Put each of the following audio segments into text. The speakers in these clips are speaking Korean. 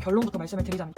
결론부터 말씀을 드리자면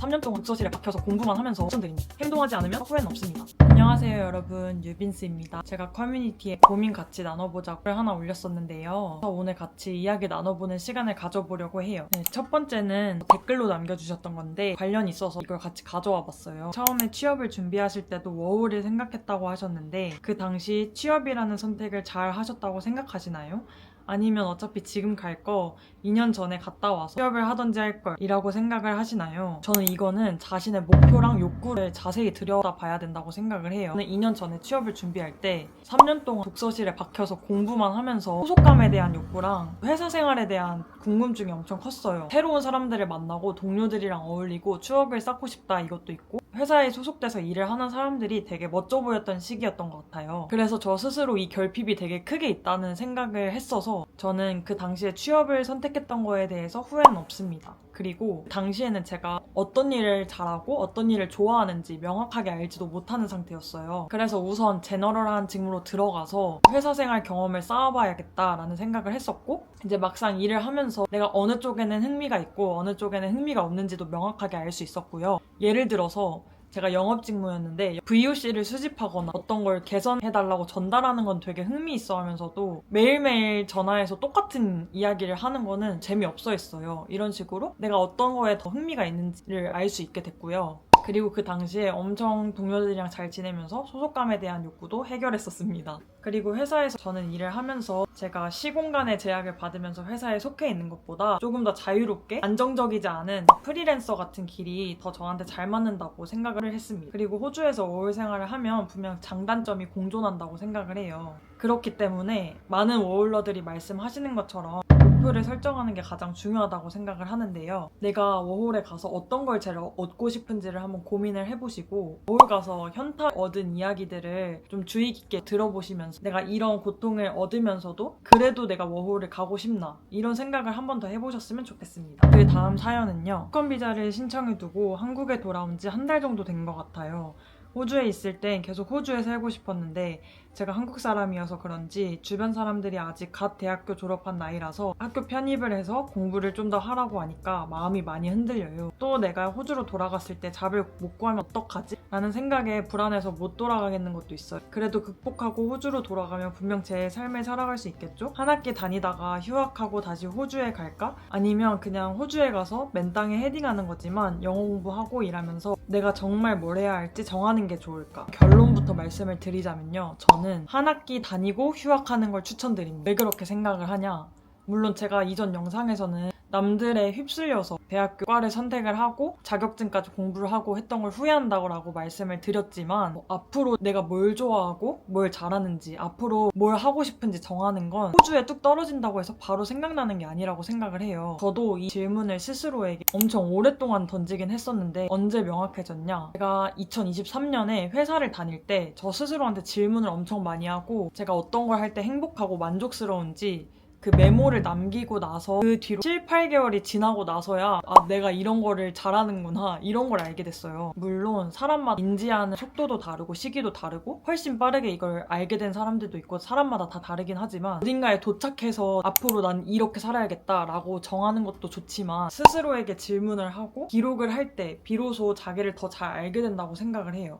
3년 동안 독서실에 박혀서 공부만 하면서 추천드립니다. 행동하지 않으면 후회는 없습니다. 안녕하세요 여러분, 유빈스입니다. 제가 커뮤니티에 고민 같이 나눠보자고 하나 올렸었는데요. 오늘 같이 이야기 나눠보는 시간을 가져보려고 해요. 첫 번째는 댓글로 남겨주셨던 건데 관련이 있어서 이걸 같이 가져와 봤어요. 처음에 취업을 준비하실 때도 워홀을 생각했다고 하셨는데 그 당시 취업이라는 선택을 잘 하셨다고 생각하시나요? 아니면 어차피 지금 갈 거 2년 전에 갔다 와서 취업을 하던지 할 걸 이라고 생각을 하시나요? 저는 이거는 자신의 목표랑 욕구를 자세히 들여다봐야 된다고 생각을 해요. 저는 2년 전에 취업을 준비할 때 3년 동안 독서실에 박혀서 공부만 하면서 소속감에 대한 욕구랑 회사 생활에 대한 궁금증이 엄청 컸어요. 새로운 사람들을 만나고 동료들이랑 어울리고 추억을 쌓고 싶다 이것도 있고 회사에 소속돼서 일을 하는 사람들이 되게 멋져 보였던 시기였던 것 같아요. 그래서 저 스스로 이 결핍이 되게 크게 있다는 생각을 했어서 저는 그 당시에 취업을 선택했던 거에 대해서 후회는 없습니다. 그리고 당시에는 제가 어떤 일을 잘하고 어떤 일을 좋아하는지 명확하게 알지도 못하는 상태였어요. 그래서 우선 제너럴한 직무로 들어가서 회사 생활 경험을 쌓아봐야겠다라는 생각을 했었고 이제 막상 일을 하면서 내가 어느 쪽에는 흥미가 있고 어느 쪽에는 흥미가 없는지도 명확하게 알 수 있었고요. 예를 들어서 제가 영업 직무였는데 VOC를 수집하거나 어떤 걸 개선해달라고 전달하는 건 되게 흥미있어 하면서도 매일매일 전화해서 똑같은 이야기를 하는 거는 재미없어 했어요. 이런 식으로 내가 어떤 거에 더 흥미가 있는지를 알 수 있게 됐고요. 그리고 그 당시에 엄청 동료들이랑 잘 지내면서 소속감에 대한 욕구도 해결했었습니다. 그리고 회사에서 저는 일을 하면서 제가 시공간의 제약을 받으면서 회사에 속해 있는 것보다 조금 더 자유롭게 안정적이지 않은 프리랜서 같은 길이 더 저한테 잘 맞는다고 생각을 했습니다. 그리고 호주에서 워홀 생활을 하면 분명 장단점이 공존한다고 생각을 해요. 그렇기 때문에 많은 워홀러들이 말씀하시는 것처럼 목표를 설정하는 게 가장 중요하다고 생각을 하는데요. 내가 워홀에 가서 어떤 걸 제일 얻고 싶은지를 한번 고민을 해보시고 워홀 가서 현타 얻은 이야기들을 좀 주의 깊게 들어보시면서 내가 이런 고통을 얻으면서도 그래도 내가 워홀을 가고 싶나 이런 생각을 한 번 더 해보셨으면 좋겠습니다. 그 다음 사연은요. 수권 비자를 신청해두고 한국에 돌아온 지 한 달 정도 된 것 같아요. 호주에 있을 땐 계속 호주에 살고 싶었는데 제가 한국 사람이어서 그런지 주변 사람들이 아직 갓 대학교 졸업한 나이라서 학교 편입을 해서 공부를 좀 더 하라고 하니까 마음이 많이 흔들려요. 또 내가 호주로 돌아갔을 때 잡을 못 구하면 어떡하지? 라는 생각에 불안해서 못 돌아가겠는 것도 있어요. 그래도 극복하고 호주로 돌아가면 분명 제 삶을 살아갈 수 있겠죠? 한 학기 다니다가 휴학하고 다시 호주에 갈까? 아니면 그냥 호주에 가서 맨 땅에 헤딩하는 거지만 영어 공부하고 일하면서 내가 정말 뭘 해야 할지 정하는 게 좋을까? 결론부터 말씀을 드리자면요. 저는 한 학기 다니고 휴학하는 걸 추천드립니다. 왜 그렇게 생각을 하냐? 물론 제가 이전 영상에서는 남들에 휩쓸려서 대학교 과를 선택을 하고 자격증까지 공부를 하고 했던 걸 후회한다고 말씀을 드렸지만 앞으로 내가 뭘 좋아하고 뭘 잘하는지 앞으로 뭘 하고 싶은지 정하는 건 호주에 뚝 떨어진다고 해서 바로 생각나는 게 아니라고 생각을 해요. 저도 이 질문을 스스로에게 엄청 오랫동안 던지긴 했었는데 언제 명확해졌냐? 제가 2023년에 회사를 다닐 때 저 스스로한테 질문을 엄청 많이 하고 제가 어떤 걸 할 때 행복하고 만족스러운지 그 메모를 남기고 나서 그 뒤로 7, 8개월이 지나고 나서야 내가 이런 거를 잘하는구나 이런 걸 알게 됐어요. 물론 사람마다 인지하는 속도도 다르고 시기도 다르고 훨씬 빠르게 이걸 알게 된 사람들도 있고 사람마다 다 다르긴 하지만 어딘가에 도착해서 앞으로 난 이렇게 살아야겠다라고 정하는 것도 좋지만 스스로에게 질문을 하고 기록을 할 때 비로소 자기를 더 잘 알게 된다고 생각을 해요.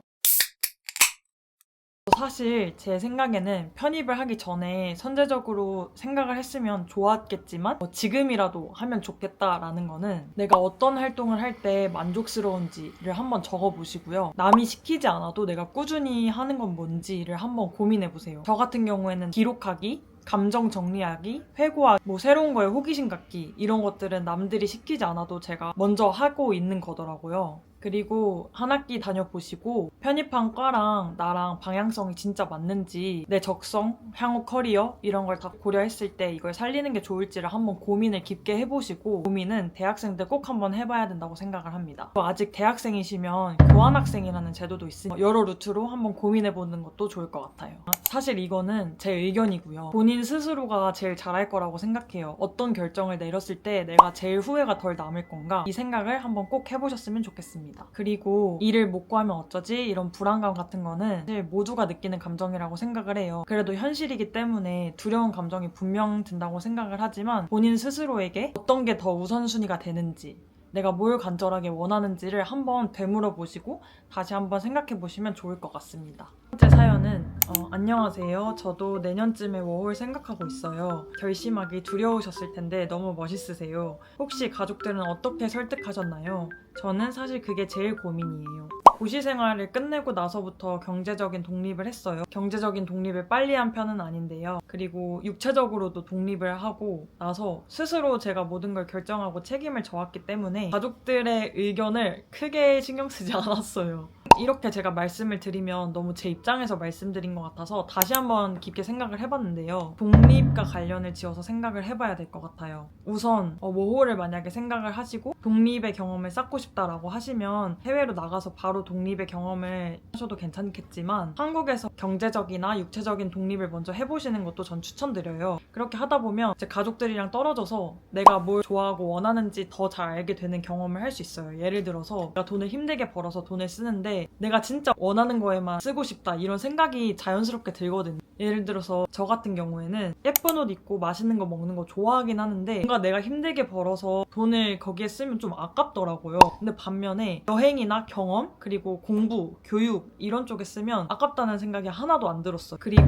사실 제 생각에는 편입을 하기 전에 선제적으로 생각을 했으면 좋았겠지만 지금이라도 하면 좋겠다라는 거는 내가 어떤 활동을 할 때 만족스러운지를 한번 적어보시고요. 남이 시키지 않아도 내가 꾸준히 하는 건 뭔지를 한번 고민해보세요. 저 같은 경우에는 기록하기, 감정 정리하기, 회고하기, 새로운 거에 호기심 갖기 이런 것들은 남들이 시키지 않아도 제가 먼저 하고 있는 거더라고요. 그리고 한 학기 다녀보시고 편입한 과랑 나랑 방향성이 진짜 맞는지 내 적성, 향후 커리어 이런 걸 다 고려했을 때 이걸 살리는 게 좋을지를 한번 고민을 깊게 해보시고 고민은 대학생 때 꼭 한번 해봐야 된다고 생각을 합니다. 아직 대학생이시면 교환학생이라는 제도도 있으니 여러 루트로 한번 고민해보는 것도 좋을 것 같아요. 사실 이거는 제 의견이고요. 본인 스스로가 제일 잘할 거라고 생각해요. 어떤 결정을 내렸을 때 내가 제일 후회가 덜 남을 건가 이 생각을 한번 꼭 해보셨으면 좋겠습니다. 그리고 일을 못 구하면 어쩌지? 이런 불안감 같은 거는 사실 모두가 느끼는 감정이라고 생각을 해요. 그래도 현실이기 때문에 두려운 감정이 분명 든다고 생각을 하지만 본인 스스로에게 어떤 게 더 우선순위가 되는지 내가 뭘 간절하게 원하는지를 한번 되물어 보시고 다시 한번 생각해 보시면 좋을 것 같습니다. 첫 번째 사연은 안녕하세요. 저도 내년쯤에 워홀 생각하고 있어요. 결심하기 두려우셨을 텐데 너무 멋있으세요. 혹시 가족들은 어떻게 설득하셨나요? 저는 사실 그게 제일 고민이에요. 고시 생활을 끝내고 나서부터 경제적인 독립을 했어요. 경제적인 독립을 빨리 한 편은 아닌데요. 그리고 육체적으로도 독립을 하고 나서 스스로 제가 모든 걸 결정하고 책임을 져왔기 때문에 가족들의 의견을 크게 신경 쓰지 않았어요. 이렇게 제가 말씀을 드리면 너무 제 입장에서 말씀드린 것 같아서 다시 한번 깊게 생각을 해봤는데요. 독립과 관련을 지어서 생각을 해봐야 될 것 같아요. 우선 워홀을 만약에 생각을 하시고 독립의 경험을 쌓고 싶다라고 하시면 해외로 나가서 바로 독립의 경험을 하셔도 괜찮겠지만 한국에서 경제적이나 육체적인 독립을 먼저 해보시는 것도 전 추천드려요. 그렇게 하다 보면 제 가족들이랑 떨어져서 내가 뭘 좋아하고 원하는지 더 잘 알게 되는 경험을 할 수 있어요. 예를 들어서 내가 돈을 힘들게 벌어서 돈을 쓰는데 내가 진짜 원하는 거에만 쓰고 싶다 이런 생각이 자연스럽게 들거든요. 예를 들어서 저 같은 경우에는 예쁜 옷 입고 맛있는 거 먹는 거 좋아하긴 하는데 뭔가 내가 힘들게 벌어서 돈을 거기에 쓰면 좀 아깝더라고요. 근데 반면에 여행이나 경험 그리고 공부, 교육 이런 쪽에 쓰면 아깝다는 생각이 하나도 안 들었어요. 그리고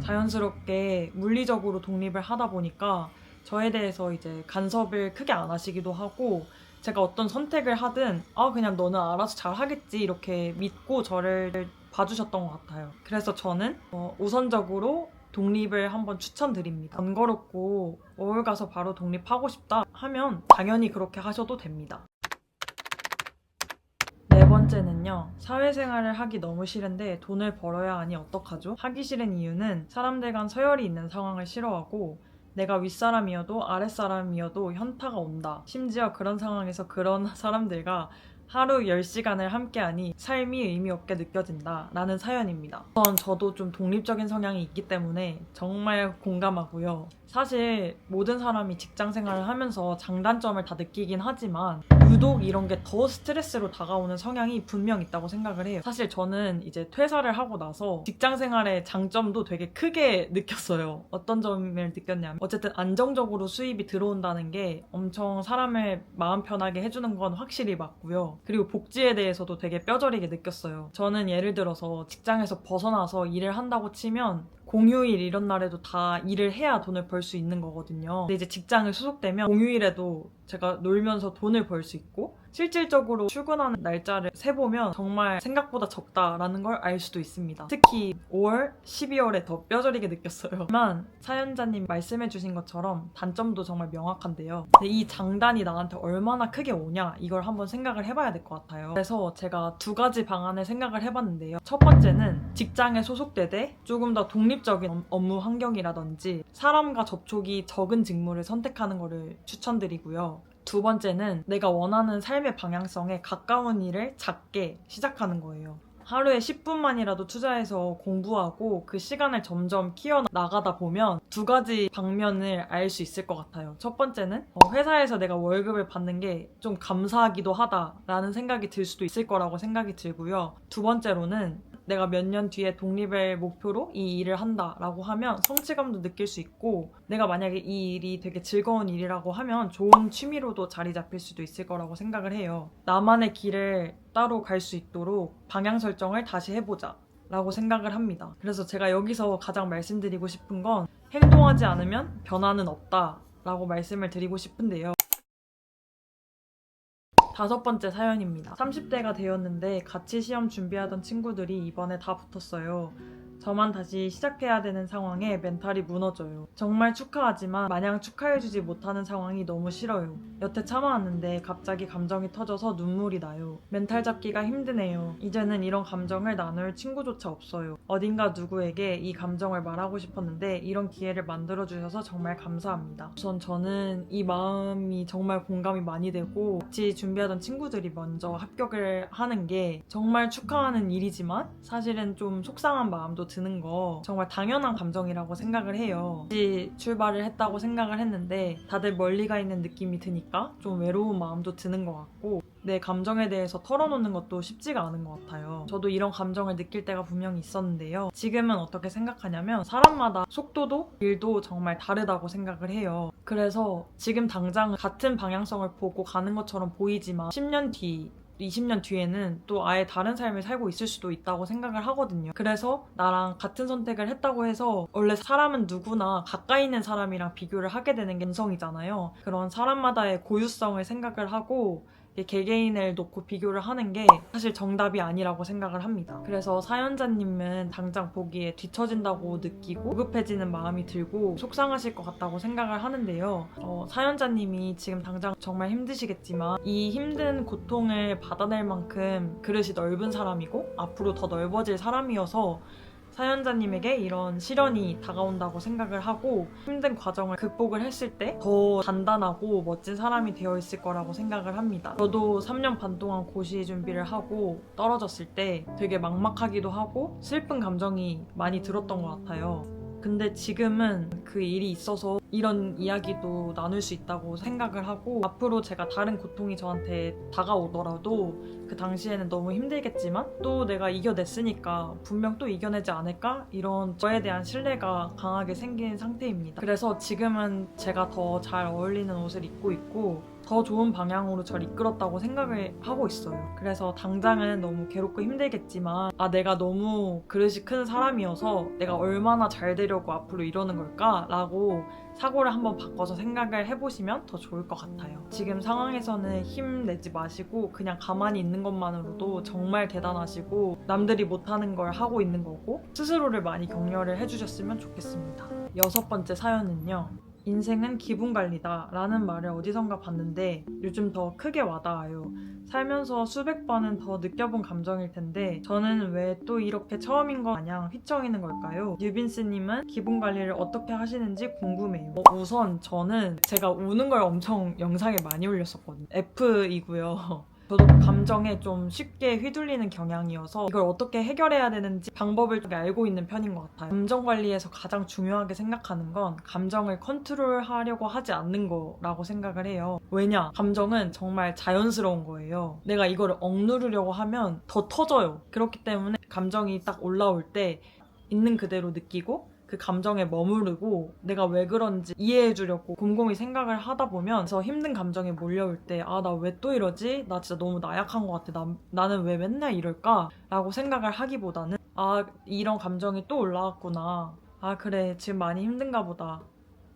자연스럽게 물리적으로 독립을 하다 보니까 저에 대해서 이제 간섭을 크게 안 하시기도 하고 제가 어떤 선택을 하든 그냥 너는 알아서 잘 하겠지 이렇게 믿고 저를 봐주셨던 것 같아요. 그래서 저는 우선적으로 독립을 한번 추천드립니다. 번거롭고 워홀 가서 바로 독립하고 싶다 하면 당연히 그렇게 하셔도 됩니다. 네 번째는요. 사회생활을 하기 너무 싫은데 돈을 벌어야 하니 어떡하죠? 하기 싫은 이유는 사람들 간 서열이 있는 상황을 싫어하고 내가 윗사람이어도 아랫사람이어도 현타가 온다. 심지어 그런 상황에서 그런 사람들과 하루 10시간을 함께하니 삶이 의미 없게 느껴진다 라는 사연입니다. 우선 저도 좀 독립적인 성향이 있기 때문에 정말 공감하고요. 사실 모든 사람이 직장 생활을 하면서 장단점을 다 느끼긴 하지만 유독 이런 게 더 스트레스로 다가오는 성향이 분명 있다고 생각을 해요. 사실 저는 이제 퇴사를 하고 나서 직장 생활의 장점도 되게 크게 느꼈어요. 어떤 점을 느꼈냐면 어쨌든 안정적으로 수입이 들어온다는 게 엄청 사람을 마음 편하게 해주는 건 확실히 맞고요. 그리고 복지에 대해서도 되게 뼈저리게 느꼈어요. 저는 예를 들어서 직장에서 벗어나서 일을 한다고 치면 공휴일 이런 날에도 다 일을 해야 돈을 벌 수 있는 거거든요. 근데 이제 직장에 소속되면 공휴일에도 제가 놀면서 돈을 벌 수 있고 실질적으로 출근하는 날짜를 세보면 정말 생각보다 적다라는 걸 알 수도 있습니다. 특히 5월, 12월에 더 뼈저리게 느꼈어요. 하지만 사연자님 말씀해주신 것처럼 단점도 정말 명확한데요. 근데 이 장단이 나한테 얼마나 크게 오냐 이걸 한번 생각을 해봐야 될 것 같아요. 그래서 제가 두 가지 방안을 생각을 해봤는데요. 첫 번째는 직장에 소속되되 조금 더 독립적인 업무 환경이라든지 사람과 접촉이 적은 직무를 선택하는 것을 추천드리고요. 두 번째는 내가 원하는 삶의 방향성에 가까운 일을 작게 시작하는 거예요. 하루에 10분만이라도 투자해서 공부하고 그 시간을 점점 키워나가다 보면 두 가지 방면을 알 수 있을 것 같아요. 첫 번째는 회사에서 내가 월급을 받는 게 좀 감사하기도 하다라는 생각이 들 수도 있을 거라고 생각이 들고요. 두 번째로는 내가 몇 년 뒤에 독립을 목표로 이 일을 한다라고 하면 성취감도 느낄 수 있고 내가 만약에 이 일이 되게 즐거운 일이라고 하면 좋은 취미로도 자리 잡힐 수도 있을 거라고 생각을 해요. 나만의 길을 따로 갈 수 있도록 방향 설정을 다시 해보자 라고 생각을 합니다. 그래서 제가 여기서 가장 말씀드리고 싶은 건 행동하지 않으면 변화는 없다 라고 말씀을 드리고 싶은데요. 다섯 번째 사연입니다. 30대가 되었는데 같이 시험 준비하던 친구들이 이번에 다 붙었어요. 저만 다시 시작해야 되는 상황에 멘탈이 무너져요. 정말 축하하지만 마냥 축하해주지 못하는 상황이 너무 싫어요. 여태 참아왔는데 갑자기 감정이 터져서 눈물이 나요. 멘탈 잡기가 힘드네요. 이제는 이런 감정을 나눌 친구조차 없어요. 어딘가 누구에게 이 감정을 말하고 싶었는데 이런 기회를 만들어주셔서 정말 감사합니다. 우선 저는 이 마음이 정말 공감이 많이 되고 같이 준비하던 친구들이 먼저 합격을 하는 게 정말 축하하는 일이지만 사실은 좀 속상한 마음도 드는 거 정말 당연한 감정이라고 생각을 해요. 같이 출발을 했다고 생각을 했는데 다들 멀리 가 있는 느낌이 드니까 좀 외로운 마음도 드는 것 같고 내 감정에 대해서 털어놓는 것도 쉽지가 않은 것 같아요. 저도 이런 감정을 느낄 때가 분명히 있었는데요. 지금은 어떻게 생각하냐면 사람마다 속도도 일도 정말 다르다고 생각을 해요. 그래서 지금 당장 같은 방향성을 보고 가는 것처럼 보이지만 10년 뒤 20년 뒤에는 또 아예 다른 삶을 살고 있을 수도 있다고 생각을 하거든요. 그래서 나랑 같은 선택을 했다고 해서 원래 사람은 누구나 가까이 있는 사람이랑 비교를 하게 되는 게 인성이잖아요. 그런 사람마다의 고유성을 생각을 하고 개개인을 놓고 비교를 하는 게 사실 정답이 아니라고 생각을 합니다. 그래서 사연자님은 당장 보기에 뒤처진다고 느끼고 조급해지는 마음이 들고 속상하실 것 같다고 생각을 하는데요. 사연자님이 지금 당장 정말 힘드시겠지만 이 힘든 고통을 받아낼 만큼 그릇이 넓은 사람이고 앞으로 더 넓어질 사람이어서 사연자님에게 이런 시련이 다가온다고 생각을 하고 힘든 과정을 극복을 했을 때 더 단단하고 멋진 사람이 되어 있을 거라고 생각을 합니다. 저도 3년 반 동안 고시 준비를 하고 떨어졌을 때 되게 막막하기도 하고 슬픈 감정이 많이 들었던 것 같아요. 근데 지금은 그 일이 있어서 이런 이야기도 나눌 수 있다고 생각을 하고 앞으로 제가 다른 고통이 저한테 다가오더라도 그 당시에는 너무 힘들겠지만 또 내가 이겨냈으니까 분명 또 이겨내지 않을까? 이런 저에 대한 신뢰가 강하게 생긴 상태입니다. 그래서 지금은 제가 더 잘 어울리는 옷을 입고 있고 더 좋은 방향으로 저를 이끌었다고 생각을 하고 있어요. 그래서 당장은 너무 괴롭고 힘들겠지만 내가 너무 그릇이 큰 사람이어서 내가 얼마나 잘 되려고 앞으로 이러는 걸까? 라고 사고를 한번 바꿔서 생각을 해보시면 더 좋을 것 같아요. 지금 상황에서는 힘내지 마시고 그냥 가만히 있는 것만으로도 정말 대단하시고 남들이 못하는 걸 하고 있는 거고 스스로를 많이 격려를 해주셨으면 좋겠습니다. 6번째 사연은요. 인생은 기분 관리다 라는 말을 어디선가 봤는데 요즘 더 크게 와닿아요. 살면서 수백 번은 더 느껴본 감정일 텐데 저는 왜 또 이렇게 처음인 것 마냥 휘청이는 걸까요? 유빈스님은 기분 관리를 어떻게 하시는지 궁금해요. 우선 저는 제가 우는 걸 엄청 영상에 많이 올렸었거든요. F이고요. 저도 감정에 좀 쉽게 휘둘리는 경향이어서 이걸 어떻게 해결해야 되는지 방법을 좀 알고 있는 편인 것 같아요. 감정 관리에서 가장 중요하게 생각하는 건 감정을 컨트롤하려고 하지 않는 거라고 생각을 해요. 왜냐? 감정은 정말 자연스러운 거예요. 내가 이거를 억누르려고 하면 더 터져요. 그렇기 때문에 감정이 딱 올라올 때 있는 그대로 느끼고 그 감정에 머무르고 내가 왜 그런지 이해해주려고 곰곰이 생각을 하다 보면 그래서 힘든 감정이 몰려올 때 나 왜 또 이러지? 나 진짜 너무 나약한 것 같아. 나는 왜 맨날 이럴까? 라고 생각을 하기보다는 이런 감정이 또 올라왔구나. 그래 지금 많이 힘든가 보다.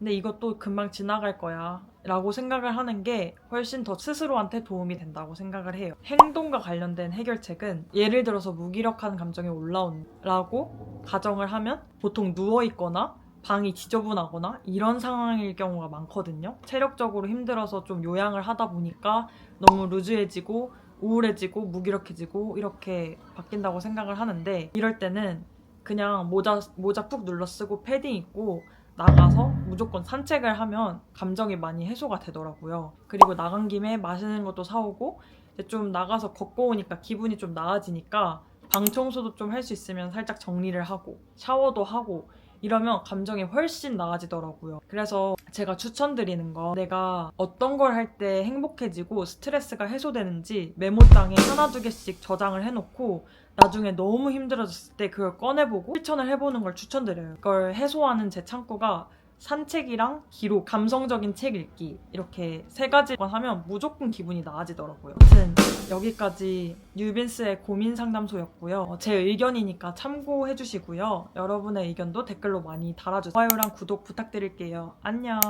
근데 이것도 금방 지나갈 거야 라고 생각을 하는 게 훨씬 더 스스로한테 도움이 된다고 생각을 해요. 행동과 관련된 해결책은 예를 들어서 무기력한 감정이 올라온다고 가정을 하면 보통 누워있거나 방이 지저분하거나 이런 상황일 경우가 많거든요. 체력적으로 힘들어서 좀 요양을 하다 보니까 너무 루즈해지고 우울해지고 무기력해지고 이렇게 바뀐다고 생각을 하는데 이럴 때는 그냥 모자 푹 눌러 쓰고 패딩 입고 나가서 무조건 산책을 하면 감정이 많이 해소가 되더라고요. 그리고 나간 김에 맛있는 것도 사오고 좀 나가서 걷고 오니까 기분이 좀 나아지니까 방 청소도 좀 할 수 있으면 살짝 정리를 하고 샤워도 하고 이러면 감정이 훨씬 나아지더라고요. 그래서 제가 추천드리는 건 내가 어떤 걸 할 때 행복해지고 스트레스가 해소되는지 메모장에 하나 두 개씩 저장을 해놓고 나중에 너무 힘들어졌을 때 그걸 꺼내보고 실천을 해보는 걸 추천드려요. 그걸 해소하는 제 창구가 산책이랑 기록, 감성적인 책 읽기 이렇게 3가지만 하면 무조건 기분이 나아지더라고요. 아무튼 여기까지 뉴빈스의 고민 상담소였고요. 제 의견이니까 참고해주시고요. 여러분의 의견도 댓글로 많이 달아주세요. 좋아요랑 구독 부탁드릴게요. 안녕.